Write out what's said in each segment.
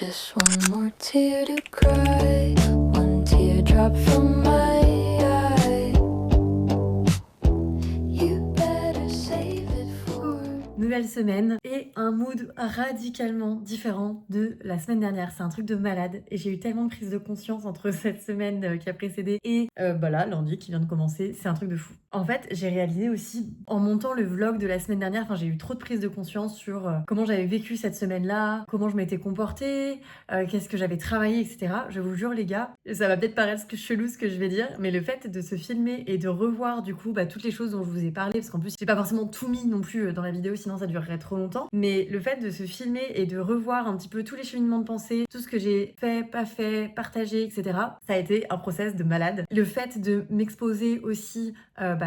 Just one more tear to cry, one teardrop from my eye. You better save it for. Nouvelle semaine et un mood radicalement différent de la semaine dernière. C'est un truc de malade et j'ai eu tellement de prise de conscience entre cette semaine qui a précédé et là, lundi qui vient de commencer. C'est un truc de fou. En fait, j'ai réalisé aussi en montant le vlog de la semaine dernière, j'ai eu trop de prise de conscience sur comment j'avais vécu cette semaine-là, comment je m'étais comportée, qu'est-ce que j'avais travaillé, etc. Je vous jure les gars, ça va peut-être paraître chelou ce que je vais dire, mais le fait de se filmer et de revoir du coup toutes les choses dont je vous ai parlé, parce qu'en plus j'ai pas forcément tout mis non plus dans la vidéo, sinon ça durerait trop longtemps, mais le fait de se filmer et de revoir un petit peu tous les cheminements de pensée, tout ce que j'ai fait, pas fait, partagé, etc. Ça a été un process de malade. Le fait de m'exposer aussi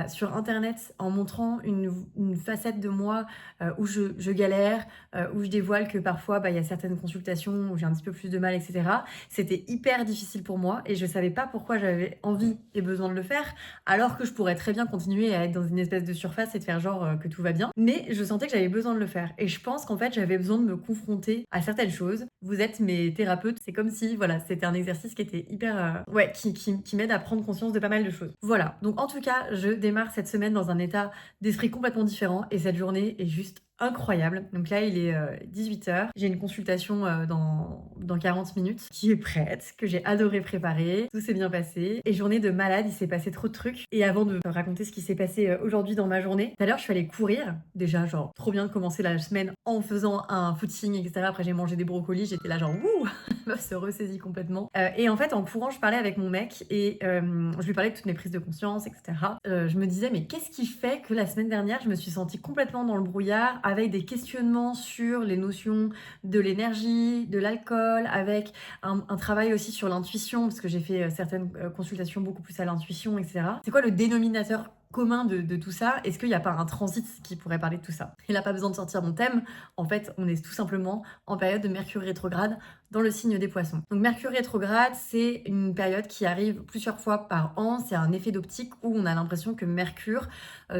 sur internet en montrant une facette de moi où je galère, où je dévoile que parfois il y a certaines consultations où j'ai un petit peu plus de mal, etc. C'était hyper difficile pour moi et je savais pas pourquoi j'avais envie et besoin de le faire, alors que je pourrais très bien continuer à être dans une espèce de surface et de faire genre que tout va bien. Mais je sentais que j'avais besoin de le faire et je pense qu'en fait j'avais besoin de me confronter à certaines choses. Vous êtes mes thérapeutes, c'est comme si c'était un exercice qui était hyper qui m'aide à prendre conscience de pas mal de choses. Voilà, donc en tout cas je démarre cette semaine dans un état d'esprit complètement différent et cette journée est juste incroyable. Donc là, il est 18h. J'ai une consultation dans 40 minutes qui est prête, que j'ai adoré préparer. Tout s'est bien passé. Et journée de malade, il s'est passé trop de trucs. Et avant de raconter ce qui s'est passé aujourd'hui dans ma journée, tout à l'heure, je suis allée courir. Déjà, genre, trop bien de commencer la semaine en faisant un footing, etc. Après, j'ai mangé des brocolis. J'étais là, genre, wouh, meuf se ressaisit complètement. Et en fait, en courant, je parlais avec mon mec et je lui parlais de toutes mes prises de conscience, etc. Je me disais, mais qu'est-ce qui fait que la semaine dernière, je me suis sentie complètement dans le brouillard avec des questionnements sur les notions de l'énergie, de l'alcool, avec un travail aussi sur l'intuition, parce que j'ai fait certaines consultations beaucoup plus à l'intuition, etc. C'est quoi le dénominateur commun de tout ça? Est-ce qu'il n'y a pas un transit qui pourrait parler de tout ça? Il n'a pas besoin de sortir mon thème. En fait, on est tout simplement en période de Mercure rétrograde dans le signe des Poissons. Donc Mercure rétrograde, c'est une période qui arrive plusieurs fois par an. C'est un effet d'optique où on a l'impression que Mercure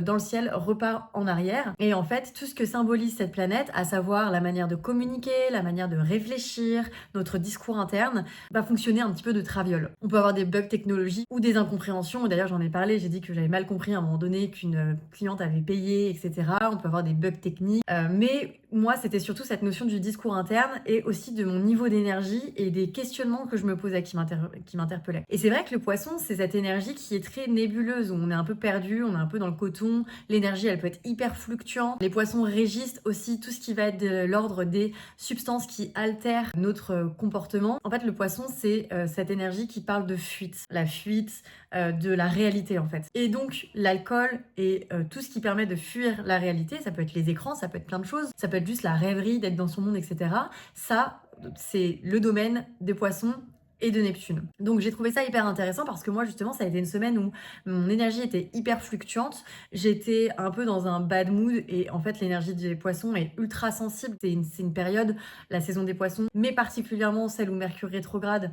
dans le ciel repart en arrière. Et en fait, tout ce que symbolise cette planète, à savoir la manière de communiquer, la manière de réfléchir, notre discours interne, va fonctionner un petit peu de traviole. On peut avoir des bugs technologiques ou des incompréhensions. D'ailleurs, j'en ai parlé, j'ai dit que j'avais mal compris à un moment donné qu'une cliente avait payé, etc. On peut avoir des bugs techniques. Mais moi, c'était surtout cette notion du discours interne et aussi de mon niveau d'énergie et des questionnements que je me posais qui m'interpellaient. Et c'est vrai que le poisson, c'est cette énergie qui est très nébuleuse, où on est un peu perdu, on est un peu dans le coton, l'énergie, elle peut être hyper fluctuante. Les poissons régissent aussi tout ce qui va être de l'ordre des substances qui altèrent notre comportement. En fait, le poisson, c'est cette énergie qui parle de fuite. La fuite de la réalité, en fait. Et donc, l'alcool et tout ce qui permet de fuir la réalité, ça peut être les écrans, ça peut être plein de choses, ça peut être juste la rêverie d'être dans son monde, etc. Ça, c'est le domaine des poissons et de Neptune. Donc j'ai trouvé ça hyper intéressant parce que moi justement ça a été une semaine où mon énergie était hyper fluctuante, j'étais un peu dans un bad mood et en fait l'énergie des poissons est ultra sensible, c'est une période, la saison des poissons, mais particulièrement celle où Mercure rétrograde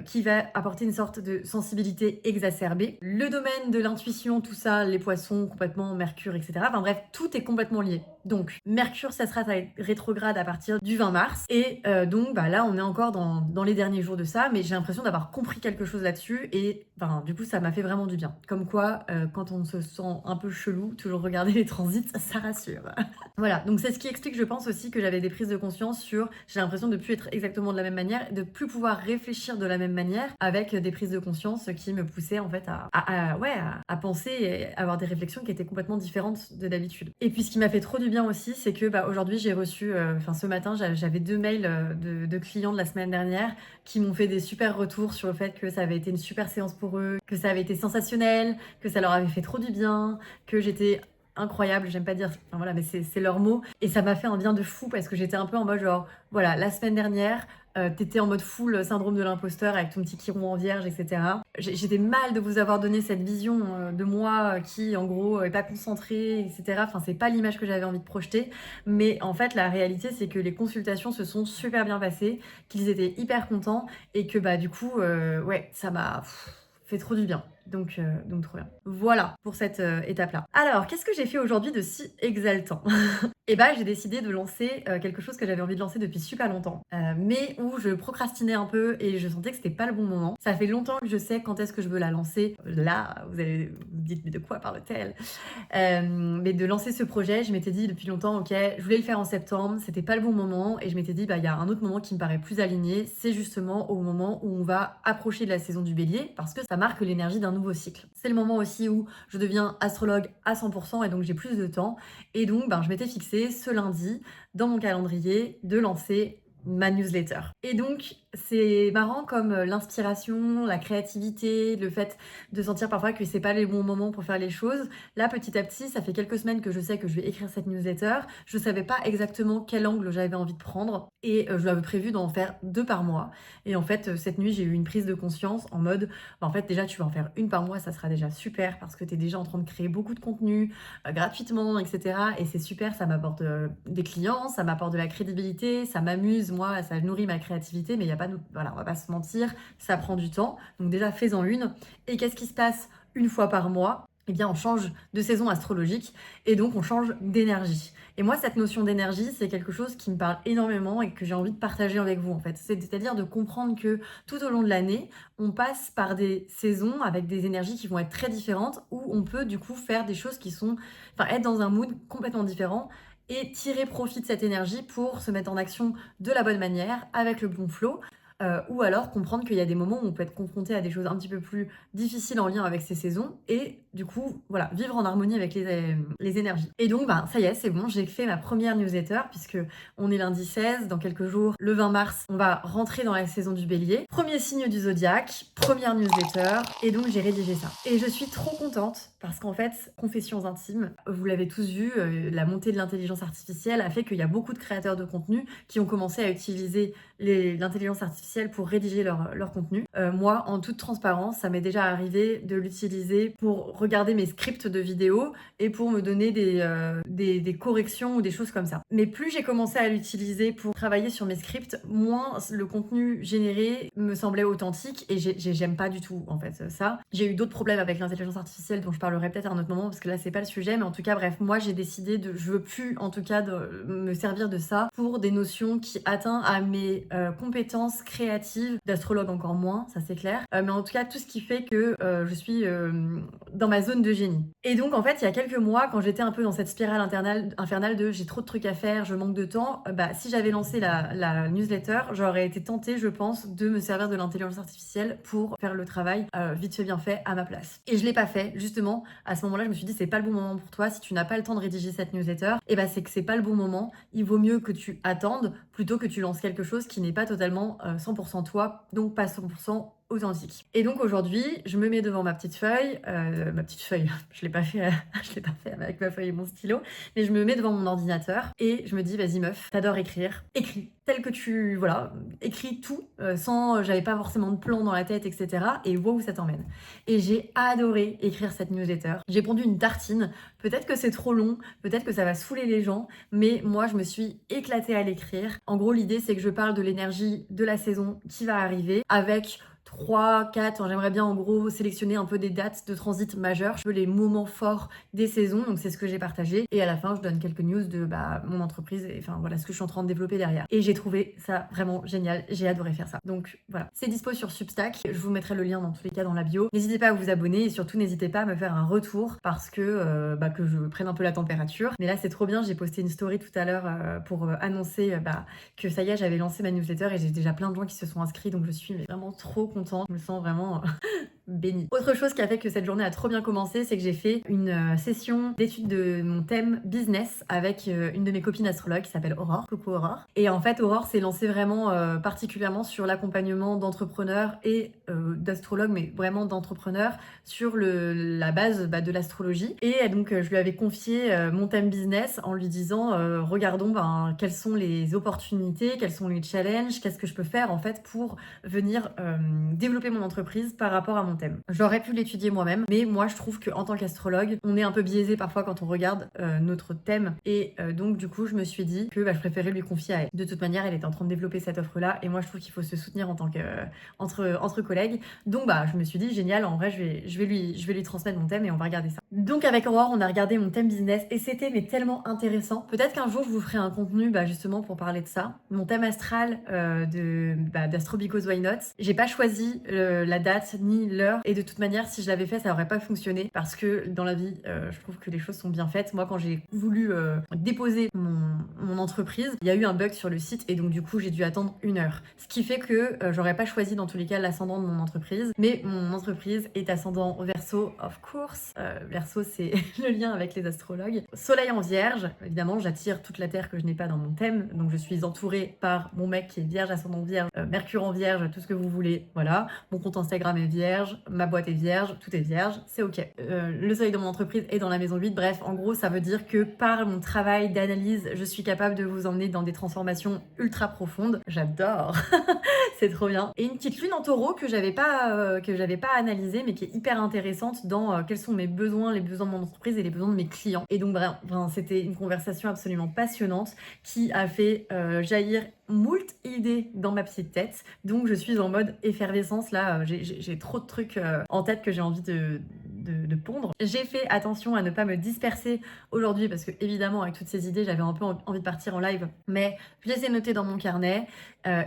qui va apporter une sorte de sensibilité exacerbée. Le domaine de l'intuition, tout ça, les poissons complètement, Mercure, etc. Enfin bref, tout est complètement lié. Donc Mercure cessera rétrograde à partir du 20 mars et donc là on est encore dans les derniers jours de ça, mais j'ai l'impression d'avoir compris quelque chose là-dessus et du coup ça m'a fait vraiment du bien. Comme quoi quand on se sent un peu chelou, toujours regarder les transits, ça rassure. Voilà, donc c'est ce qui explique je pense aussi que j'avais des prises de conscience sur j'ai l'impression de plus être exactement de la même manière, de plus pouvoir réfléchir de la même manière avec des prises de conscience qui me poussaient en fait à penser et avoir des réflexions qui étaient complètement différentes de d'habitude. Et puis ce qui m'a fait trop du bien aussi, c'est que aujourd'hui j'ai reçu, ce matin j'avais 2 mails de clients de la semaine dernière qui m'ont fait des super retours sur le fait que ça avait été une super séance pour eux, que ça avait été sensationnel, que ça leur avait fait trop du bien, que j'étais incroyable, j'aime pas dire, mais c'est leur mot. Et ça m'a fait un bien de fou parce que j'étais un peu en mode genre, voilà, la semaine dernière, t'étais en mode full syndrome de l'imposteur avec ton petit chiron en vierge, etc. J'étais mal de vous avoir donné cette vision de moi qui, en gros, est pas concentrée, etc. Enfin, c'est pas l'image que j'avais envie de projeter. Mais en fait, la réalité, c'est que les consultations se sont super bien passées, qu'ils étaient hyper contents et que, du coup, ça m'a fait trop du bien. Donc trop bien. Voilà pour cette étape-là. Alors, qu'est-ce que j'ai fait aujourd'hui de si exaltant? Et bah, j'ai décidé de lancer quelque chose que j'avais envie de lancer depuis super longtemps, mais où je procrastinais un peu et je sentais que c'était pas le bon moment. Ça fait longtemps que je sais quand est-ce que je veux la lancer. Là, vous me dites, mais de quoi parle-t-elle? Mais de lancer ce projet, je m'étais dit depuis longtemps, ok, je voulais le faire en septembre, c'était pas le bon moment, et je m'étais dit, bah, il y a un autre moment qui me paraît plus aligné, c'est justement au moment où on va approcher de la saison du Bélier, parce que ça marque l'énergie d'un nouveau cycle. C'est le moment aussi où je deviens astrologue à 100%, et donc j'ai plus de temps, et donc ben, je m'étais fixé ce lundi, dans mon calendrier, de lancer ma newsletter. Et donc, c'est marrant comme l'inspiration, la créativité, le fait de sentir parfois que c'est pas les bons moments pour faire les choses. Là, petit à petit, ça fait quelques semaines que je sais que je vais écrire cette newsletter. Je savais pas exactement quel angle j'avais envie de prendre et je l'avais prévu d'en faire 2 par mois. Et en fait, cette nuit, j'ai eu une prise de conscience en mode, bah, en fait, déjà, tu vas en faire une par mois, ça sera déjà super parce que tu es déjà en train de créer beaucoup de contenu gratuitement, etc. Et c'est super, ça m'apporte des clients, ça m'apporte de la crédibilité, ça m'amuse, moi, ça nourrit ma créativité, mais il y a pas de... Voilà, on va pas se mentir, ça prend du temps. Donc déjà, fais-en une. Et qu'est-ce qui se passe une fois par mois? Eh bien, on change de saison astrologique et donc on change d'énergie. Et moi, cette notion d'énergie, c'est quelque chose qui me parle énormément et que j'ai envie de partager avec vous, en fait. C'est-à-dire de comprendre que tout au long de l'année, on passe par des saisons avec des énergies qui vont être très différentes où on peut du coup faire des choses qui sont... Enfin, être dans un mood complètement différent et tirer profit de cette énergie pour se mettre en action de la bonne manière, avec le bon flow. Ou alors comprendre qu'il y a des moments où on peut être confronté à des choses un petit peu plus difficiles en lien avec ces saisons et du coup, voilà, vivre en harmonie avec les énergies. Et donc, bah, ça y est, c'est bon, j'ai fait ma première newsletter puisque on est lundi 16, dans quelques jours, le 20 mars, on va rentrer dans la saison du Bélier. Premier signe du zodiaque, première newsletter, et donc j'ai rédigé ça. Et je suis trop contente parce qu'en fait, confessions intimes, vous l'avez tous vu, la montée de l'intelligence artificielle a fait qu'il y a beaucoup de créateurs de contenu qui ont commencé à utiliser l'intelligence artificielle pour rédiger leur contenu. Moi, en toute transparence, ça m'est déjà arrivé de l'utiliser pour regarder mes scripts de vidéos et pour me donner des corrections ou des choses comme ça. Mais plus j'ai commencé à l'utiliser pour travailler sur mes scripts, moins le contenu généré me semblait authentique et j'aime pas du tout en fait ça. J'ai eu d'autres problèmes avec l'intelligence artificielle dont je parlerai peut-être à un autre moment parce que là c'est pas le sujet, mais en tout cas bref, moi j'ai décidé je veux plus en tout cas de me servir de ça pour des notions qui atteignent à mes compétences créatives, d'astrologue encore moins, ça c'est clair, mais en tout cas tout ce qui fait que je suis dans ma zone de génie. Et donc en fait il y a quelques mois quand j'étais un peu dans cette spirale infernale de j'ai trop de trucs à faire, je manque de temps, bah si j'avais lancé la newsletter, j'aurais été tentée je pense de me servir de l'intelligence artificielle pour faire le travail vite fait bien fait à ma place. Et je l'ai pas fait, justement à ce moment-là je me suis dit c'est pas le bon moment pour toi, si tu n'as pas le temps de rédiger cette newsletter, et bah c'est que c'est pas le bon moment, il vaut mieux que tu attendes plutôt que tu lances quelque chose qui n'est pas totalement 100% toi, donc pas 100% authentique. Et donc aujourd'hui, je me mets devant ma petite feuille, je l'ai pas fait, je l'ai pas fait avec ma feuille et mon stylo, mais je me mets devant mon ordinateur et je me dis vas-y meuf, t'adores écrire, écris tel que écris tout sans, j'avais pas forcément de plan dans la tête, etc. Et vois où ça t'emmène. Et j'ai adoré écrire cette newsletter. J'ai pondu une tartine. Peut-être que c'est trop long, peut-être que ça va saouler les gens, mais moi je me suis éclatée à l'écrire. En gros, l'idée c'est que je parle de l'énergie de la saison qui va arriver avec 3, 4, j'aimerais bien en gros sélectionner un peu des dates de transit majeures, je veux les moments forts des saisons, donc c'est ce que j'ai partagé. Et à la fin, je donne quelques news de mon entreprise et enfin voilà ce que je suis en train de développer derrière. Et j'ai trouvé ça vraiment génial, j'ai adoré faire ça. Donc voilà, c'est dispo sur Substack, je vous mettrai le lien dans tous les cas dans la bio. N'hésitez pas à vous abonner et surtout n'hésitez pas à me faire un retour parce que je prenne un peu la température. Mais là c'est trop bien, j'ai posté une story tout à l'heure pour annoncer que ça y est, j'avais lancé ma newsletter et j'ai déjà plein de gens qui se sont inscrits, donc je suis vraiment trop contente, je me sens vraiment bénie. Autre chose qui a fait que cette journée a trop bien commencé, c'est que j'ai fait une session d'étude de mon thème business avec une de mes copines astrologues qui s'appelle Aurore. Coucou Aurore. Et en fait Aurore s'est lancée vraiment particulièrement sur l'accompagnement d'entrepreneurs et d'astrologues, mais vraiment d'entrepreneurs sur la base de l'astrologie. Et donc je lui avais confié mon thème business en lui disant regardons quelles sont les opportunités, quels sont les challenges, qu'est-ce que je peux faire en fait pour venir développer mon entreprise par rapport à mon thème. J'aurais pu l'étudier moi-même, mais moi je trouve qu'en tant qu'astrologue, on est un peu biaisé parfois quand on regarde notre thème. Et donc du coup, je me suis dit que je préférais lui confier à elle. De toute manière, elle était en train de développer cette offre-là, et moi je trouve qu'il faut se soutenir en tant que entre collègues. Donc je me suis dit génial, en vrai je vais lui transmettre mon thème et on va regarder ça. Donc avec Aurore, on a regardé mon thème business et c'était tellement intéressant. Peut-être qu'un jour je vous ferai un contenu justement pour parler de ça. Mon thème astral d'Astro Because Why Not. J'ai pas choisi la date ni l'heure, et de toute manière si je l'avais fait ça aurait pas fonctionné, parce que dans la vie je trouve que les choses sont bien faites. Moi quand j'ai voulu déposer mon entreprise, il y a eu un bug sur le site et donc du coup j'ai dû attendre 1 heure. Ce qui fait que j'aurais pas choisi dans tous les cas l'ascendant de mon entreprise, mais mon entreprise est ascendant Verseau, of course. Verseau c'est le lien avec les astrologues. Soleil en Vierge, évidemment j'attire toute la terre que je n'ai pas dans mon thème, donc je suis entourée par mon mec qui est Vierge, ascendant Vierge, Mercure en Vierge, tout ce que vous voulez, voilà. Mon compte Instagram est Vierge, ma boîte est Vierge, tout est Vierge, c'est ok. Le soleil de mon entreprise est dans la maison 8, bref, en gros ça veut dire que par mon travail d'analyse, je suis capable de vous emmener dans des transformations ultra profondes. J'adore. C'est trop bien. Et une petite lune en taureau que j'avais pas analysée, mais qui est hyper intéressante dans quels sont mes besoins, les besoins de mon entreprise et les besoins de mes clients. Et donc c'était une conversation absolument passionnante qui a fait jaillir moult idées dans ma petite tête. Donc je suis en mode effervescence là, j'ai trop de trucs en tête que j'ai envie de pondre. J'ai fait attention à ne pas me disperser aujourd'hui parce que évidemment avec toutes ces idées j'avais un peu envie de partir en live, mais je les ai notées dans mon carnet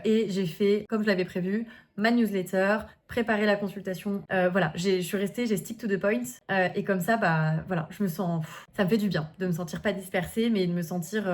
et j'ai fait comme je l'avais prévu ma newsletter, préparer la consultation, voilà, je suis restée, j'ai stick to the point et comme ça voilà, je me sens, ça me fait du bien de me sentir pas dispersée mais de me sentir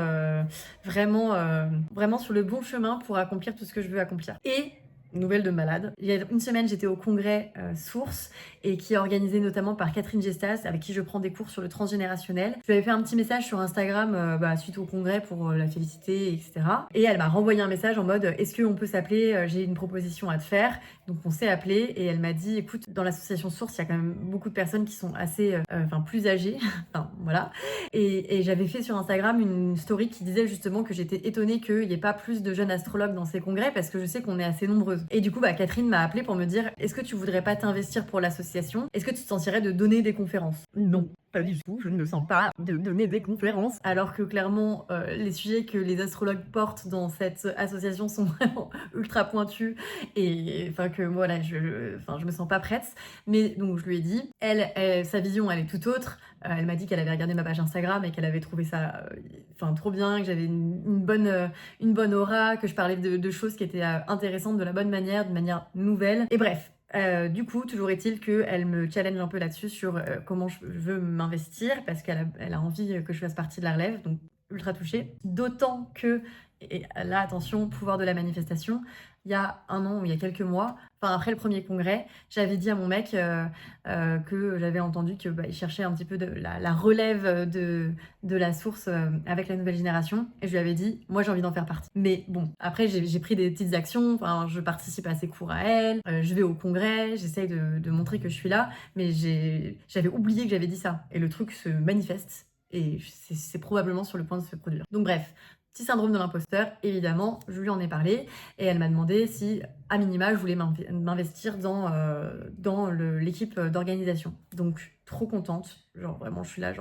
vraiment sur le bon chemin pour accomplir tout ce que je veux accomplir. Et nouvelle de malade. Il y a une semaine, j'étais au congrès Source et qui est organisé notamment par Catherine Gestas, avec qui je prends des cours sur le transgénérationnel. Je lui avais fait un petit message sur Instagram suite au congrès pour la féliciter, etc. Et elle m'a renvoyé un message en mode « Est-ce qu'on peut s'appeler ? J'ai une proposition à te faire. » Donc on s'est appelé et elle m'a dit « Écoute, dans l'association Source, il y a quand même beaucoup de personnes qui sont assez plus âgées. » Enfin, voilà. Et j'avais fait sur Instagram une story qui disait justement que j'étais étonnée qu'il n'y ait pas plus de jeunes astrologues dans ces congrès parce que je sais qu'on est assez nombreuses. Et du coup, Catherine m'a appelé pour me dire « Est-ce que tu voudrais pas t'investir pour l'association ? Est-ce que tu te sentirais de donner des conférences ?» Non, pas du tout, je ne me sens pas de donner des conférences. Alors que clairement, les sujets que les astrologues portent dans cette association sont vraiment ultra pointus et que voilà, je me sens pas prête. Mais donc je lui ai dit, elle sa vision elle est tout autre. Elle m'a dit qu'elle avait regardé ma page Instagram et qu'elle avait trouvé ça trop bien, que j'avais une bonne aura, que je parlais de choses qui étaient intéressantes de la bonne manière, de manière nouvelle. Et bref. Du coup, toujours est-il qu'elle me challenge un peu là-dessus sur comment je veux m'investir parce qu'elle a envie que je fasse partie de la relève, donc ultra touchée. D'autant que, et là attention, pouvoir de la manifestation, il y a 1 an ou il y a quelques mois, après le premier congrès, j'avais dit à mon mec que j'avais entendu qu'il cherchait un petit peu de la relève de la source avec la nouvelle génération. Et je lui avais dit, moi j'ai envie d'en faire partie. Mais bon, après j'ai pris des petites actions, je participe à ses cours à elle, je vais au congrès, j'essaye de montrer que je suis là, mais j'avais oublié que j'avais dit ça. Et le truc se manifeste et c'est probablement sur le point de se produire. Donc bref, petit syndrome de l'imposteur, évidemment, je lui en ai parlé et elle m'a demandé si, à minima, je voulais m'investir dans l'équipe d'organisation. Donc, trop contente, vraiment, je suis là,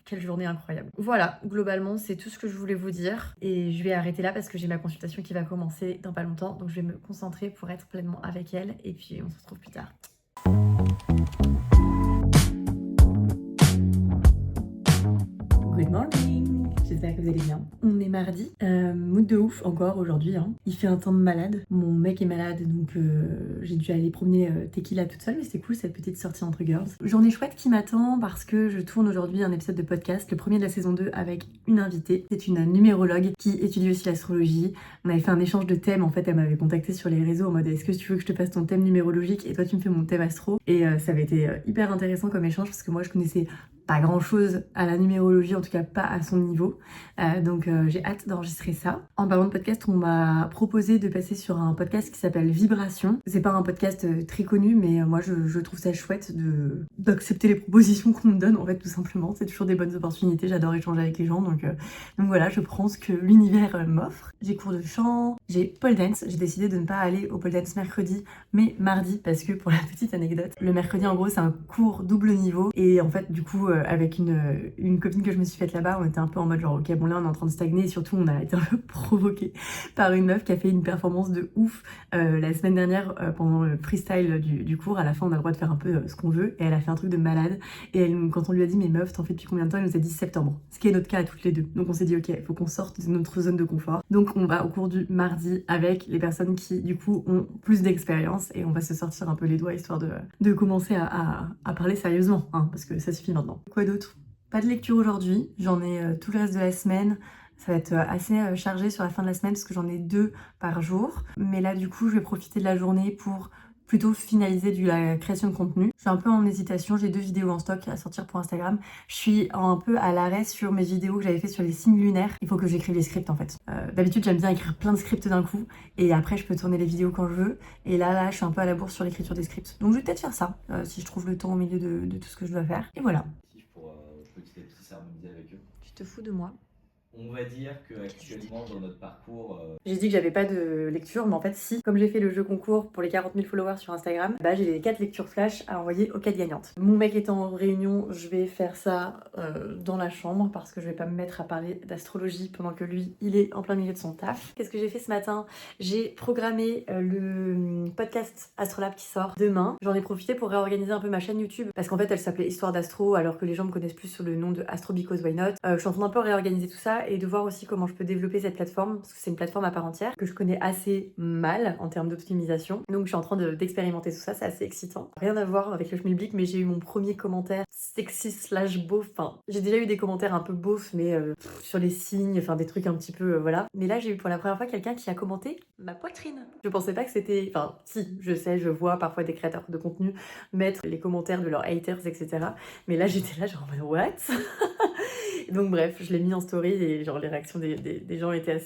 quelle journée incroyable. Voilà, globalement, c'est tout ce que je voulais vous dire et je vais arrêter là parce que j'ai ma consultation qui va commencer dans pas longtemps, donc je vais me concentrer pour être pleinement avec elle et puis on se retrouve plus tard. Good morning! J'espère que vous allez bien. On est mardi, mood de ouf encore aujourd'hui. Il fait un temps de malade. Mon mec est malade donc j'ai dû aller promener Tequila toute seule, mais c'était cool cette petite sortie entre girls. Journée chouette qui m'attend parce que je tourne aujourd'hui un épisode de podcast, le premier de la saison 2 avec une invitée. C'est une numérologue qui étudie aussi l'astrologie. On avait fait un échange de thèmes, en fait elle m'avait contacté sur les réseaux en mode est-ce que tu veux que je te passe ton thème numérologique et toi tu me fais mon thème astro, et ça avait été hyper intéressant comme échange parce que moi je connaissais pas grand chose à la numérologie, en tout cas pas à son niveau. Donc j'ai hâte d'enregistrer ça. En parlant de podcast, on m'a proposé de passer sur un podcast qui s'appelle Vibration. C'est pas un podcast très connu, mais moi je trouve ça chouette d'accepter les propositions qu'on me donne, en fait, tout simplement. C'est toujours des bonnes opportunités, j'adore échanger avec les gens, donc voilà, je prends ce que l'univers m'offre. J'ai cours de chant, j'ai pole dance. J'ai décidé de ne pas aller au pole dance mercredi, mais mardi, parce que pour la petite anecdote, le mercredi en gros c'est un cours double niveau, et en fait du coup avec une copine que je me suis faite là-bas, on était un peu en mode genre ok bon là on est en train de stagner, et surtout on a été un peu provoqué par une meuf qui a fait une performance de ouf la semaine dernière pendant le freestyle du cours. À la fin on a le droit de faire un peu ce qu'on veut, et elle a fait un truc de malade, et quand on lui a dit mais meuf t'en fais depuis combien de temps, elle nous a dit septembre, ce qui est notre cas à toutes les deux. Donc on s'est dit ok, il faut qu'on sorte de notre zone de confort, donc on va au cours du mardi avec les personnes qui du coup ont plus d'expérience, et on va se sortir un peu les doigts histoire de commencer à parler sérieusement, hein, parce que ça suffit maintenant. Quoi d'autre? Pas de lecture aujourd'hui, j'en ai tout le reste de la semaine. Ça va être assez chargé sur la fin de la semaine parce que j'en ai 2 par jour. Mais là, du coup, je vais profiter de la journée pour plutôt finaliser la création de contenu. Je suis un peu en hésitation, j'ai 2 vidéos en stock à sortir pour Instagram. Je suis un peu à l'arrêt sur mes vidéos que j'avais fait sur les signes lunaires. Il faut que j'écrive les scripts en fait. D'habitude, j'aime bien écrire plein de scripts d'un coup, et après, je peux tourner les vidéos quand je veux. Et là, je suis un peu à la bourre sur l'écriture des scripts. Donc, je vais peut-être faire ça, si je trouve le temps au milieu de tout ce que je dois faire. Et voilà. Pour petit à petit s'harmoniser avec eux. Tu te fous de moi? On va dire qu'actuellement dans notre parcours... J'ai dit que j'avais pas de lecture, mais en fait si. Comme j'ai fait le jeu concours pour les 40 000 followers sur Instagram, bah j'ai les 4 lectures flash à envoyer aux 4 gagnantes. Mon mec étant en réunion, je vais faire ça dans la chambre parce que je vais pas me mettre à parler d'astrologie pendant que lui, il est en plein milieu de son taf. Qu'est-ce que j'ai fait ce matin? J'ai programmé le podcast Astrolab qui sort demain. J'en ai profité pour réorganiser un peu ma chaîne YouTube parce qu'en fait elle s'appelait Histoire d'Astro alors que les gens me connaissent plus sous le nom de Astro Because Why Not. Je suis en train d'un peu réorganiser tout ça et de voir aussi comment je peux développer cette plateforme parce que c'est une plateforme à part entière que je connais assez mal en termes d'optimisation. Donc je suis en train d'expérimenter tout ça, c'est assez excitant. Rien à voir avec le schmilblick, mais j'ai eu mon premier commentaire sexy slash beauf. Enfin, j'ai déjà eu des commentaires un peu beaufs, mais sur les signes, enfin des trucs un petit peu voilà. Mais là j'ai eu pour la première fois quelqu'un qui a commenté ma poitrine. Je pensais pas que c'était... Enfin si, je sais, je vois parfois des créateurs de contenu mettre les commentaires de leurs haters, etc. Mais là j'étais là genre what? Donc bref, je l'ai mis en story et genre les réactions des gens étaient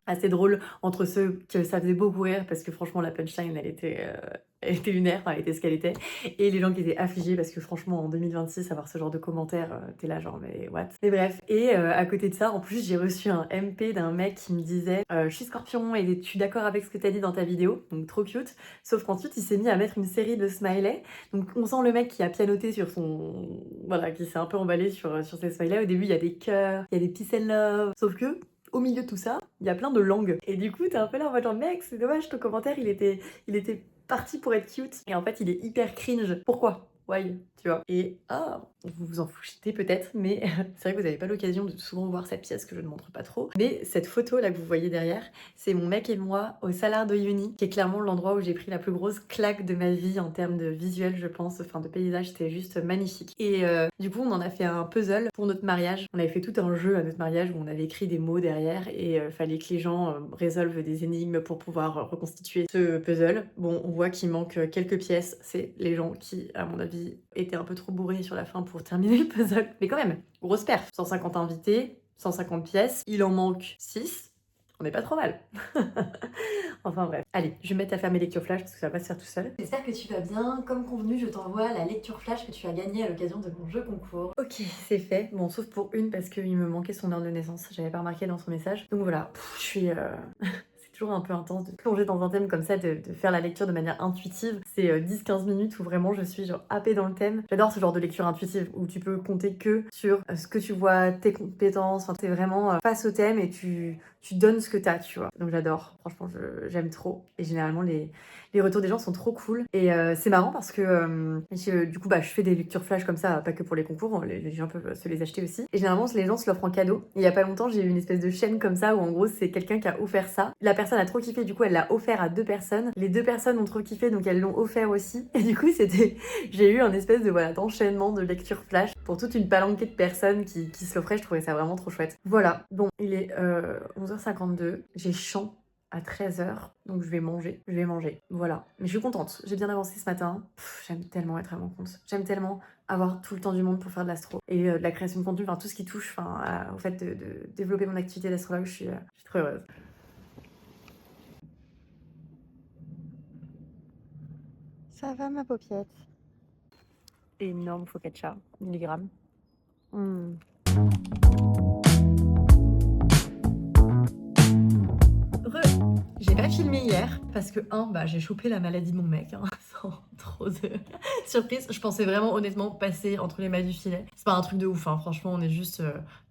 assez drôles, entre ceux que ça faisait beaucoup rire parce que franchement la punchline elle était lunaire, enfin elle était ce qu'elle était, et les gens qui étaient affligés parce que franchement en 2026 avoir ce genre de commentaires, t'es là genre mais what? Mais bref, et à côté de ça en plus j'ai reçu un MP d'un mec qui me disait je suis Scorpion et je suis d'accord avec ce que t'as dit dans ta vidéo, donc trop cute, sauf qu'ensuite il s'est mis à mettre une série de smileys, donc on sent le mec qui a pianoté sur son... Voilà, qui s'est un peu emballé sur ces smileys. Au début il y a des cœurs, il y a des peace and love, sauf que au milieu de tout ça, il y a plein de langues. Et du coup, t'es un peu là en mode genre, mec, c'est dommage, ton commentaire, il était parti pour être cute. Et en fait, il est hyper cringe. Pourquoi? Why? Tu vois. Et vous vous en foutez peut-être, mais c'est vrai que vous n'avez pas l'occasion de souvent voir cette pièce que je ne montre pas trop. Mais cette photo là que vous voyez derrière, c'est mon mec et moi au Salar de Uyuni, qui est clairement l'endroit où j'ai pris la plus grosse claque de ma vie en termes de visuel, je pense, enfin de paysage, c'était juste magnifique. Et du coup, on en a fait un puzzle pour notre mariage. On avait fait tout un jeu à notre mariage où on avait écrit des mots derrière et fallait que les gens résolvent des énigmes pour pouvoir reconstituer ce puzzle. Bon, on voit qu'il manque quelques pièces, c'est les gens qui, à mon avis, étaient un peu trop bourrés sur la fin pour terminer le puzzle. Mais quand même, grosse perf. 150 invités, 150 pièces, il en manque 6. On n'est pas trop mal. Enfin bref. Allez, je vais mettre à faire mes lectures flash parce que ça va pas se faire tout seul. J'espère que tu vas bien. Comme convenu, je t'envoie la lecture flash que tu as gagnée à l'occasion de mon jeu concours. Ok, c'est fait. Bon, sauf pour une parce qu'il me manquait son heure de naissance. J'avais pas remarqué dans son message. Donc voilà, je suis... toujours un peu intense de plonger dans un thème comme ça, de faire la lecture de manière intuitive. C'est 10-15 minutes où vraiment je suis genre happée dans le thème. J'adore ce genre de lecture intuitive où tu peux compter que sur ce que tu vois, tes compétences, enfin t'es vraiment face au thème et tu donnes ce que t'as, tu vois. Donc j'adore, franchement j'aime trop. Et généralement les retours des gens sont trop cool. Et c'est marrant parce que du coup je fais des lectures flash comme ça, pas que pour les concours, les gens peuvent se les acheter aussi. Et généralement les gens se l'offrent en cadeau. Et il y a pas longtemps j'ai eu une espèce de chaîne comme ça où en gros c'est quelqu'un qui a offert ça. La personne a trop kiffé, du coup elle l'a offert à 2 personnes. Les 2 personnes ont trop kiffé donc elles l'ont offert aussi. Et du coup j'ai eu un espèce de d'enchaînement de lecture flash pour toute une palanquée de personnes qui se l'offraient. Je trouvais ça vraiment trop chouette. Voilà, bon il est 11h52, j'ai chaud à 13h. Donc je vais manger. Voilà. Mais je suis contente. J'ai bien avancé ce matin. J'aime tellement être à mon compte. J'aime tellement avoir tout le temps du monde pour faire de l'astro. Et de la création de contenu, enfin tout ce qui touche au fait de développer mon activité d'astrologue, je suis trop heureuse. Ça va ma paupiette? Énorme focaccia, milligrammes. J'ai pas filmé hier parce que j'ai chopé la maladie de mon mec, sans trop de surprise. Je pensais vraiment honnêtement passer entre les mailles du filet. C'est pas un truc de ouf, franchement on est juste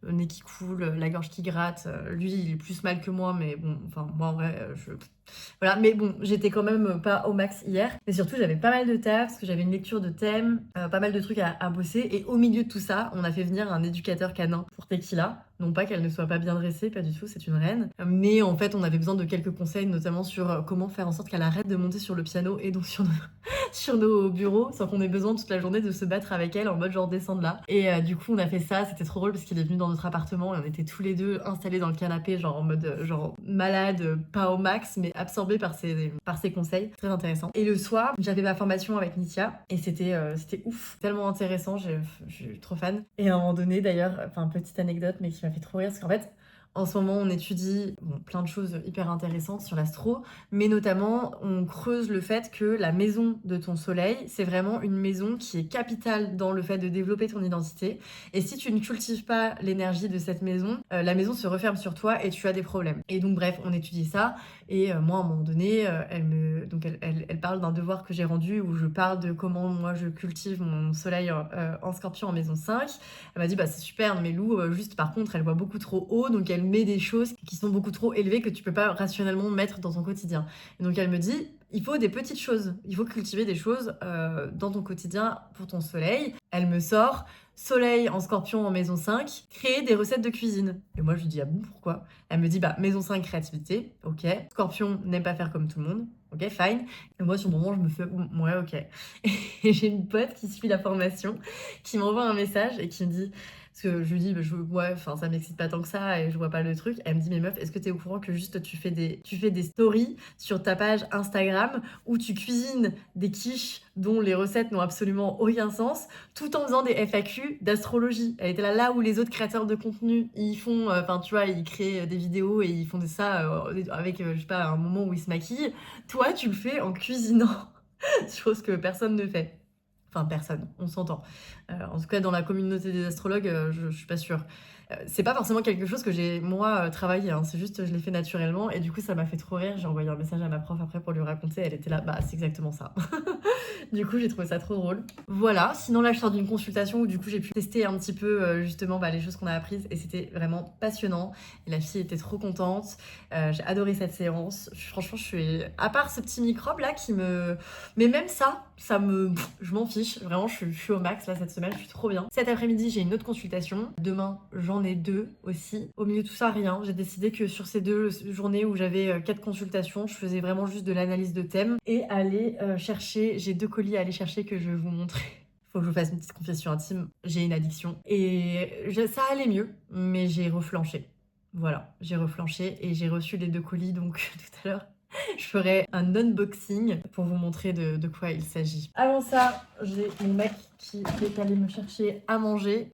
le nez qui coule, la gorge qui gratte. Lui il est plus mal que moi, mais bon, moi en vrai voilà, mais bon, j'étais quand même pas au max hier. Mais surtout, j'avais pas mal de taf parce que j'avais une lecture de thème, pas mal de trucs à bosser. Et au milieu de tout ça, on a fait venir un éducateur canin pour Tequila. Non pas qu'elle ne soit pas bien dressée, pas du tout, c'est une reine. Mais en fait, on avait besoin de quelques conseils, notamment sur comment faire en sorte qu'elle arrête de monter sur le piano et donc sur nos bureaux, sans qu'on ait besoin toute la journée de se battre avec elle en mode genre descendre là. Et du coup, on a fait ça, c'était trop drôle parce qu'il est venu dans notre appartement et on était tous les deux installés dans le canapé, genre en mode genre malade, pas au max, mais absorbés par ses conseils. Très intéressant. Et le soir, j'avais ma formation avec Nithya et c'était ouf, tellement intéressant, je suis trop fan. Et à un moment donné d'ailleurs, petite anecdote mais qui m'a fait trop rire, parce qu'en fait, en ce moment, on étudie plein de choses hyper intéressantes sur l'astro, mais notamment, on creuse le fait que la maison de ton soleil, c'est vraiment une maison qui est capitale dans le fait de développer ton identité. Et si tu ne cultives pas l'énergie de cette maison, la maison se referme sur toi et tu as des problèmes. Et donc, bref, on étudie ça. Et moi, à un moment donné, elle parle d'un devoir que j'ai rendu où je parle de comment moi je cultive mon soleil en scorpion en maison 5. Elle m'a dit, c'est super, mais Lou, juste par contre, elle voit beaucoup trop haut, donc elle met des choses qui sont beaucoup trop élevées que tu peux pas rationnellement mettre dans ton quotidien. Et donc elle me dit, il faut des petites choses, il faut cultiver des choses dans ton quotidien pour ton soleil. Elle me sort soleil en scorpion en maison 5, créer des recettes de cuisine. Et moi je lui dis, ah bon, pourquoi? Elle me dit, maison 5, créativité, ok. Scorpion n'aime pas faire comme tout le monde, ok, fine. Et moi sur le moment je me fais, ouais, ok. Et j'ai une pote qui suit la formation, qui m'envoie un message et qui me dit, parce que je lui dis, ça m'excite pas tant que ça et je vois pas le truc. Elle me dit, mais meuf, est-ce que t'es au courant que juste tu fais des stories sur ta page Instagram où tu cuisines des quiches dont les recettes n'ont absolument aucun sens, tout en faisant des FAQ d'astrologie. Elle était là où les autres créateurs de contenu, ils font, ils créent des vidéos et ils font ça avec, un moment où ils se maquillent. Toi, tu le fais en cuisinant, chose que personne ne fait. Enfin, personne, on s'entend. En tout cas, dans la communauté des astrologues, je suis pas sûre. C'est pas forcément quelque chose que j'ai, moi, travaillé. C'est juste, je l'ai fait naturellement. Et du coup, ça m'a fait trop rire. J'ai envoyé un message à ma prof après pour lui raconter. Elle était là, c'est exactement ça. Du coup, j'ai trouvé ça trop drôle. Voilà. Sinon, là, je sors d'une consultation où du coup, j'ai pu tester un petit peu, justement, les choses qu'on a apprises. Et c'était vraiment passionnant. Et la fille était trop contente. J'ai adoré cette séance. Franchement, je suis... À part ce petit microbe-là qui me... Mais même ça je m'en fiche. Vraiment, je suis au max, là, cette semaine. Je suis trop bien. Cet après-midi, j'ai une autre consultation. Demain, j'en ai 2 aussi. Au milieu de tout ça, rien. J'ai décidé que sur ces 2 journées où j'avais 4 consultations, je faisais vraiment juste de l'analyse de thème et aller chercher... J'ai 2 colis à aller chercher que je vais vous montrer. Faut que je vous fasse une petite confession intime. J'ai une addiction. Et ça allait mieux, mais j'ai reflanché. Voilà, j'ai reflanché et j'ai reçu les 2 colis, donc tout à l'heure, je ferai un unboxing pour vous montrer de quoi il s'agit. Avant ça, j'ai mon mec qui est allé me chercher à manger.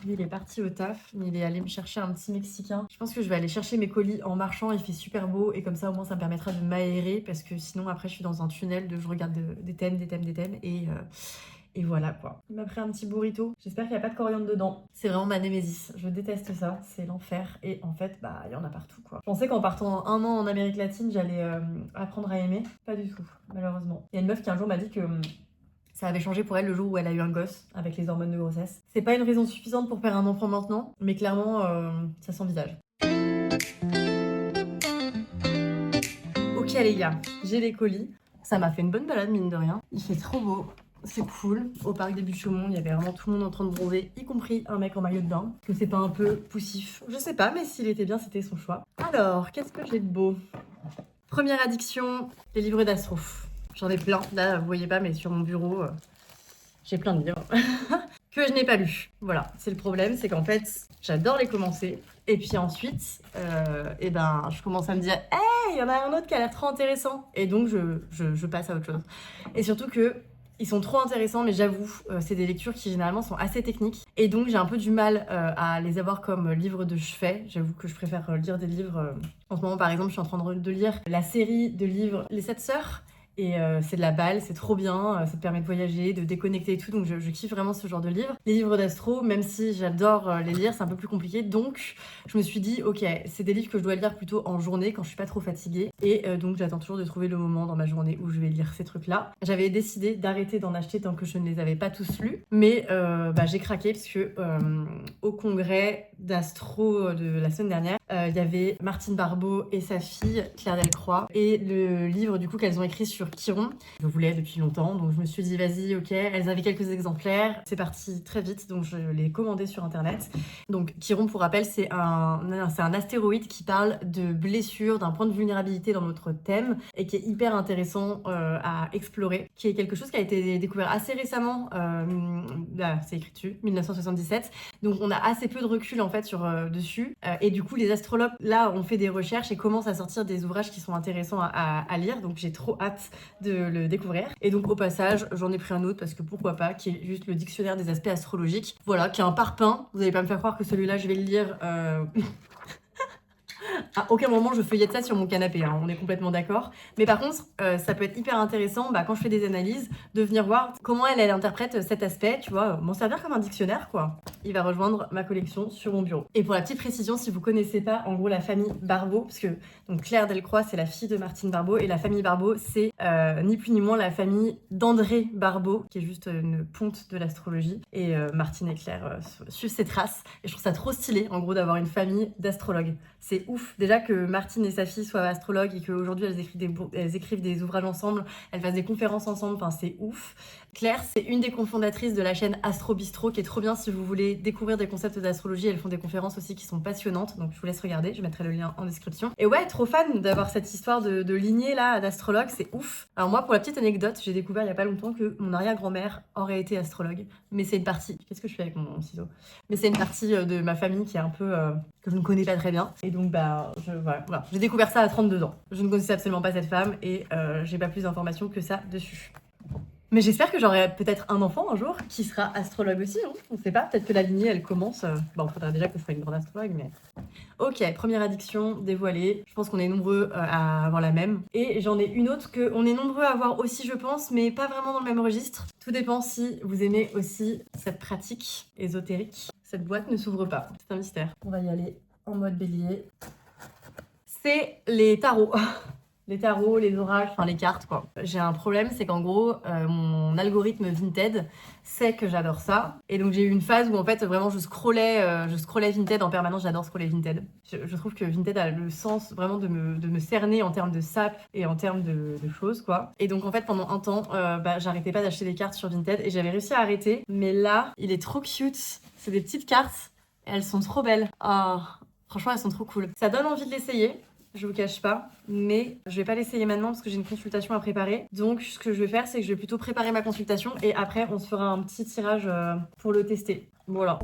Lui, il est parti au taf, mais il est allé me chercher un petit Mexicain. Je pense que je vais aller chercher mes colis en marchant, il fait super beau et comme ça au moins ça me permettra de m'aérer parce que sinon après je suis dans un tunnel je regarde des thèmes et voilà quoi. Il m'a pris un petit burrito. J'espère qu'il n'y a pas de coriandre dedans. C'est vraiment ma némésis. Je déteste ça. C'est l'enfer. Et en fait, il y en a partout quoi. Je pensais qu'en partant 1 an en Amérique latine, j'allais apprendre à aimer. Pas du tout, malheureusement. Il y a une meuf qui un jour m'a dit que ça avait changé pour elle le jour où elle a eu un gosse avec les hormones de grossesse. C'est pas une raison suffisante pour faire un enfant maintenant, mais clairement, ça s'envisage. Ok les gars, j'ai les colis. Ça m'a fait une bonne balade mine de rien. Il fait trop beau. C'est cool. Au parc des Buttes-Chaumont, il y avait vraiment tout le monde en train de bronzer, y compris un mec en maillot de bain. Que c'est pas un peu poussif? Je sais pas, mais s'il était bien, c'était son choix. Alors, qu'est-ce que j'ai de beau? Première addiction, les livres d'astro. J'en ai plein. Là, vous voyez pas, mais sur mon bureau, j'ai plein de livres. que je n'ai pas lu. Voilà, c'est le problème, c'est qu'en fait, j'adore les commencer. Et puis ensuite, je commence à me dire, hey, il y en a un autre qui a l'air trop intéressant. Et donc, je passe à autre chose. Et surtout que ils sont trop intéressants, mais j'avoue, c'est des lectures qui généralement sont assez techniques. Et donc, j'ai un peu du mal à les avoir comme livres de chevet. J'avoue que je préfère lire des livres. En ce moment, par exemple, je suis en train de lire la série de livres Les 7 Sœurs. Et c'est de la balle, c'est trop bien, ça te permet de voyager, de déconnecter et tout, donc je kiffe vraiment ce genre de livre. Les livres d'astro, même si j'adore les lire, c'est un peu plus compliqué, donc je me suis dit, ok, c'est des livres que je dois lire plutôt en journée, quand je suis pas trop fatiguée, et donc j'attends toujours de trouver le moment dans ma journée où je vais lire ces trucs-là. J'avais décidé d'arrêter d'en acheter tant que je ne les avais pas tous lus, mais j'ai craqué parce que au congrès d'astro de la semaine dernière, il y avait Martine Barbeau et sa fille, Claire Delcroix, et le livre du coup qu'elles ont écrit sur Chiron. Je voulais depuis longtemps, donc je me suis dit vas-y, ok, elles avaient quelques exemplaires, c'est parti très vite, donc je l'ai commandé sur internet. Donc Chiron, pour rappel, c'est un astéroïde qui parle de blessures, d'un point de vulnérabilité dans notre thème, et qui est hyper intéressant à explorer, qui est quelque chose qui a été découvert assez récemment, là c'est écrit dessus, 1977, donc on a assez peu de recul en fait dessus, et du coup les astrologues là ont fait des recherches et commencent à sortir des ouvrages qui sont intéressants à lire, donc j'ai trop hâte de le découvrir. Et donc au passage, j'en ai pris un autre parce que pourquoi pas, qui est juste le dictionnaire des aspects astrologiques. Voilà, qui est un parpaing. Vous allez pas me faire croire que celui-là, je vais le lire. À aucun moment je feuillette ça sur mon canapé, hein, on est complètement d'accord. Mais par contre, ça peut être hyper intéressant quand je fais des analyses, de venir voir comment elle interprète cet aspect, tu vois, m'en servir comme un dictionnaire quoi. Il va rejoindre ma collection sur mon bureau. Et pour la petite précision, si vous connaissez pas en gros la famille Barbeau, parce que donc Claire Delcroix c'est la fille de Martine Barbeau, et la famille Barbeau c'est ni plus ni moins la famille d'André Barbeau, qui est juste une ponte de l'astrologie. Et Martine et Claire suivent ses traces. Et je trouve ça trop stylé en gros d'avoir une famille d'astrologues. C'est ouf. Déjà que Martine et sa fille soient astrologues et qu'aujourd'hui elles écrivent des ouvrages ensemble, elles fassent des conférences ensemble, enfin c'est ouf. Claire, c'est une des cofondatrices de la chaîne Astro Bistro, qui est trop bien si vous voulez découvrir des concepts d'astrologie. Elles font des conférences aussi qui sont passionnantes, donc je vous laisse regarder, je mettrai le lien en description. Et ouais, trop fan d'avoir cette histoire de lignée là d'astrologue, c'est ouf. Alors moi, pour la petite anecdote, j'ai découvert il y a pas longtemps que mon arrière-grand-mère aurait été astrologue, mais c'est une partie. Qu'est-ce que je fais avec mon ciseau? Mais c'est une partie de ma famille qui est un peu que je ne connais pas très bien. Et donc voilà. J'ai découvert ça à 32 ans. Je ne connaissais absolument pas cette femme et j'ai pas plus d'informations que ça dessus. Mais j'espère que j'aurai peut-être un enfant un jour qui sera astrologue aussi, hein. On sait pas, peut-être que la lignée elle commence. Bon, il faudrait déjà que je sois une grande astrologue, mais. Ok, première addiction dévoilée. Je pense qu'on est nombreux à avoir la même. Et j'en ai une autre qu'on est nombreux à avoir aussi, je pense, mais pas vraiment dans le même registre. Tout dépend si vous aimez aussi cette pratique ésotérique. Cette boîte ne s'ouvre pas, c'est un mystère. On va y aller en mode bélier. C'est les tarots. Les tarots, les oracles, enfin les cartes quoi. J'ai un problème, c'est qu'en gros, mon algorithme Vinted sait que j'adore ça. Et donc j'ai eu une phase où en fait vraiment je scrollais Vinted en permanence, j'adore scroller Vinted. Je trouve que Vinted a le sens vraiment de me cerner en termes de sap et en termes de choses quoi. Et donc en fait pendant un temps, j'arrêtais pas d'acheter des cartes sur Vinted et j'avais réussi à arrêter. Mais là, il est trop cute. C'est des petites cartes, et elles sont trop belles. Ah, franchement elles sont trop cool. Ça donne envie de l'essayer. Je vous cache pas, mais je vais pas l'essayer maintenant parce que j'ai une consultation à préparer. Donc ce que je vais faire, c'est que je vais plutôt préparer ma consultation et après on se fera un petit tirage pour le tester. Voilà.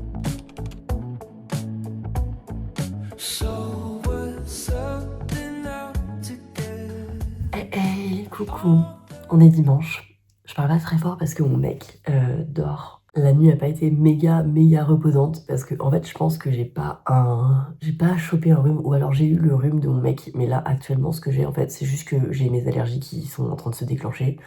Hey, coucou, on est dimanche. Je parle pas très fort parce que mon mec dort. La nuit a pas été méga reposante parce que en fait je pense que j'ai pas chopé un rhume, ou alors j'ai eu le rhume de mon mec, mais là actuellement ce que j'ai en fait c'est juste que j'ai mes allergies qui sont en train de se déclencher.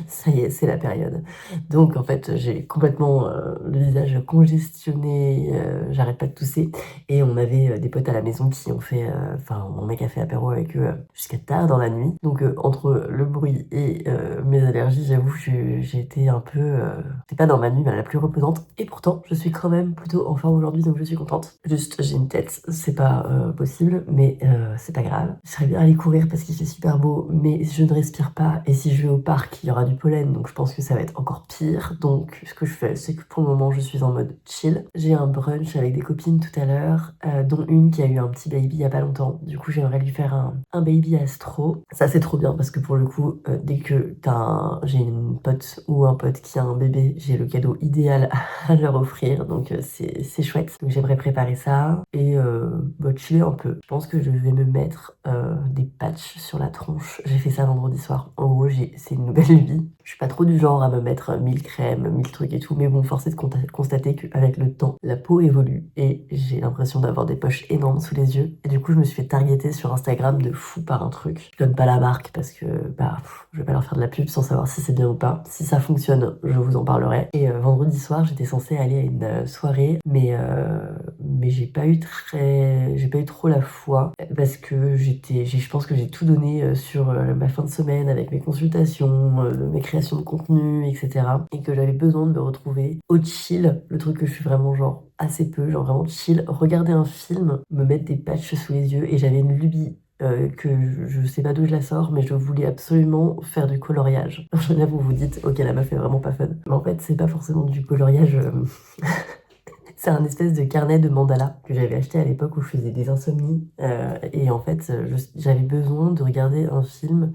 Ça y est, c'est la période. Donc en fait j'ai complètement le visage congestionné, j'arrête pas de tousser, et on avait des potes à la maison qui ont fait, mon mec a fait apéro avec eux jusqu'à tard dans la nuit. Donc entre le bruit et mes allergies, j'avoue j'ai été un peu c'est pas dans ma nuit la plus reposante, et pourtant je suis quand même plutôt en forme aujourd'hui, donc je suis contente. Juste j'ai une tête, c'est pas possible, mais c'est pas grave. Je serais bien allée courir parce qu'il fait super beau, mais je ne respire pas, et si je vais au parc il y aura du pollen, donc je pense que ça va être encore pire. Donc ce que je fais, c'est que pour le moment je suis en mode chill. J'ai un brunch avec des copines tout à l'heure, dont une qui a eu un petit baby il y a pas longtemps, du coup j'aimerais lui faire un baby astro. Ça c'est trop bien parce que pour le coup dès que j'ai une pote ou un pote qui a un bébé, j'ai le cadeau cadeau idéal à leur offrir, donc c'est chouette. Donc j'aimerais préparer ça et chiller un peu. Je pense que je vais me mettre des patchs sur la tronche. J'ai fait ça vendredi soir. En gros, c'est une nouvelle lubie. Je suis pas trop du genre à me mettre 1000 crèmes, 1000 trucs et tout, mais bon, force est de constater qu'avec le temps, la peau évolue et j'ai l'impression d'avoir des poches énormes sous les yeux. Et du coup, je me suis fait targeter sur Instagram de fou par un truc. Je donne pas la marque parce que je vais pas leur faire de la pub sans savoir si c'est bien ou pas. Si ça fonctionne, je vous en parlerai. Et vendredi soir, j'étais censée aller à une soirée, mais j'ai pas eu trop la foi parce que je pense que j'ai tout donné sur ma fin de semaine avec mes consultations, mes créations de contenu, etc. Et que j'avais besoin de me retrouver au chill, le truc que je suis vraiment genre assez peu, genre vraiment chill, regarder un film, me mettre des patchs sous les yeux et j'avais une lubie que je sais pas d'où je la sors, mais je voulais absolument faire du coloriage. Là, vous vous dites, ok, la meuf est vraiment pas fun. Mais en fait, c'est pas forcément du coloriage. C'est un espèce de carnet de mandala que j'avais acheté à l'époque où je faisais des insomnies. Et en fait, j'avais besoin de regarder un film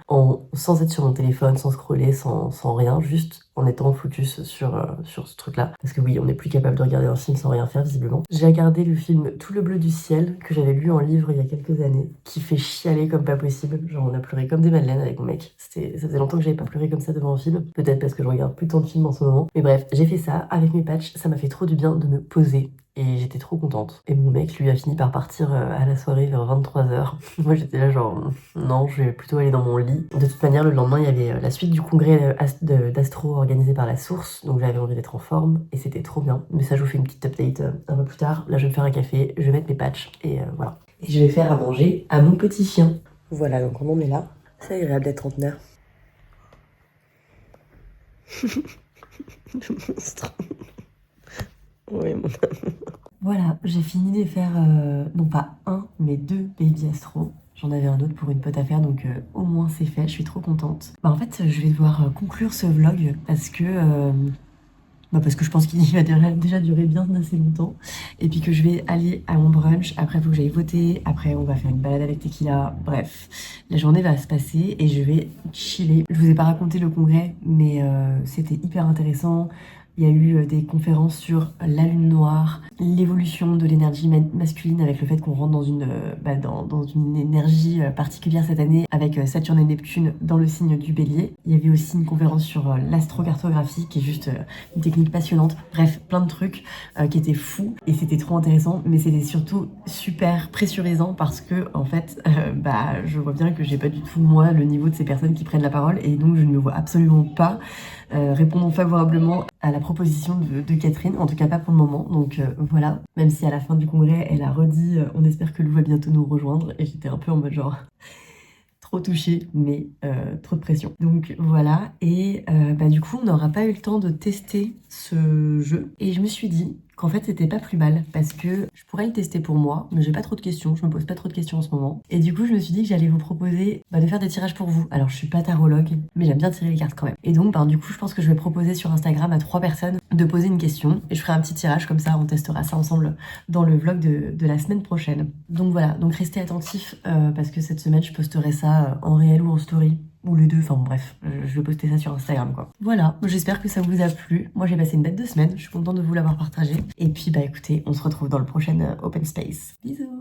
sans être sur mon téléphone, sans scroller, sans rien, juste en étant focus sur ce truc-là. Parce que oui, on n'est plus capable de regarder un film sans rien faire, visiblement. J'ai regardé le film Tout le bleu du ciel, que j'avais lu en livre il y a quelques années, qui fait chialer comme pas possible. Genre, on a pleuré comme des madeleines avec mon mec. Ça faisait longtemps que j'avais pas pleuré comme ça devant un film. Peut-être parce que je regarde plus tant de films en ce moment. Mais bref, j'ai fait ça avec mes patchs. Ça m'a fait trop du bien de me poser. Et j'étais trop contente. Et mon mec, lui, a fini par partir à la soirée vers 23h. Moi, j'étais là genre, non, je vais plutôt aller dans mon lit. De toute manière, le lendemain, il y avait la suite du congrès d'astro organisé par La Source. Donc j'avais envie d'être en forme. Et c'était trop bien. Mais ça, je vous fais une petite update un peu plus tard. Là, je vais me faire un café, je vais mettre mes patchs. Et voilà. Et je vais faire à manger à mon petit chien. Voilà, donc on en est là. C'est agréable d'être trentenaire. Le monstre. Oui, mon amour. Voilà, j'ai fini de faire, non pas un, mais 2 baby astro. J'en avais un autre pour une pote à faire, donc au moins c'est fait, je suis trop contente. En fait, je vais devoir conclure ce vlog parce que je pense qu'il va déjà durer bien assez longtemps. Et puis que je vais aller à mon brunch, après il faut que j'aille voter, après on va faire une balade avec Tequila, bref. La journée va se passer et je vais chiller. Je vous ai pas raconté le congrès, mais c'était hyper intéressant. Il y a eu des conférences sur la lune noire, l'évolution de l'énergie masculine avec le fait qu'on rentre dans une énergie particulière cette année avec Saturne et Neptune dans le signe du Bélier. Il y avait aussi une conférence sur l'astrocartographie qui est juste une technique passionnante. Bref, plein de trucs qui étaient fous et c'était trop intéressant, mais c'était surtout super pressurisant parce que en fait, je vois bien que j'ai pas du tout moi le niveau de ces personnes qui prennent la parole et donc je ne me vois absolument pas répondant favorablement à la proposition de Catherine, en tout cas pas pour le moment, donc voilà, même si à la fin du congrès elle a redit on espère que Lou va bientôt nous rejoindre, et j'étais un peu en mode genre trop touchée, mais trop de pression. Donc voilà, et du coup on n'aura pas eu le temps de tester ce jeu, et je me suis dit qu'en fait c'était pas plus mal, parce que je pourrais le tester pour moi, mais j'ai pas trop de questions, je me pose pas trop de questions en ce moment. Et du coup je me suis dit que j'allais vous proposer de faire des tirages pour vous. Alors je suis pas tarologue, mais j'aime bien tirer les cartes quand même. Et donc du coup je pense que je vais proposer sur Instagram à 3 personnes de poser une question, et je ferai un petit tirage comme ça, on testera ça ensemble dans le vlog de la semaine prochaine. Donc voilà, donc restez attentifs, parce que cette semaine je posterai ça en réel ou en story. Ou les deux, enfin bref, je vais poster ça sur Instagram quoi. Voilà, j'espère que ça vous a plu. Moi j'ai passé une bête de semaine, je suis contente de vous l'avoir partagé. Et puis écoutez, on se retrouve dans le prochain Open Space. Bisous.